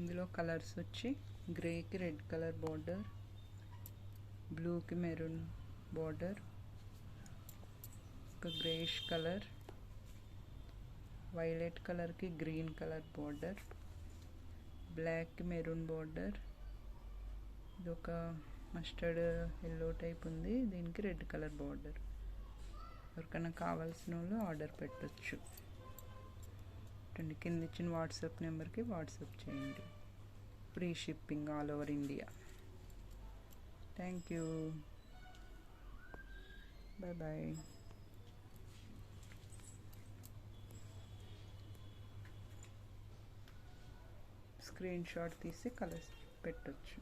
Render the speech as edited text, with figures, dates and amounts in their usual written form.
ఇందులో కలర్స్ వచ్చి గ్రేకి రెడ్ కలర్ బార్డర్, బ్లూకి మెరూన్ బార్డర్, ఒక గ్రేష్ కలర్, వైలెట్ కలర్కి గ్రీన్ కలర్ బార్డర్, బ్లాక్కి మెరూన్ బార్డర్, ఇది ఒక మస్టర్డ్ ఎల్లో టైప్ ఉంది, దీనికి రెడ్ కలర్ బార్డర్. ఎవరికైనా కావాల్సిన వాళ్ళు ఆర్డర్ పెట్టచ్చు. కింద ఇచ్చిన వాట్సాప్ నెంబర్కి వాట్సాప్ చేయండి. Free shipping all over India. Thank you. Bye bye. Screen shot తీసి కలర్స్ పెట్టచ్చు.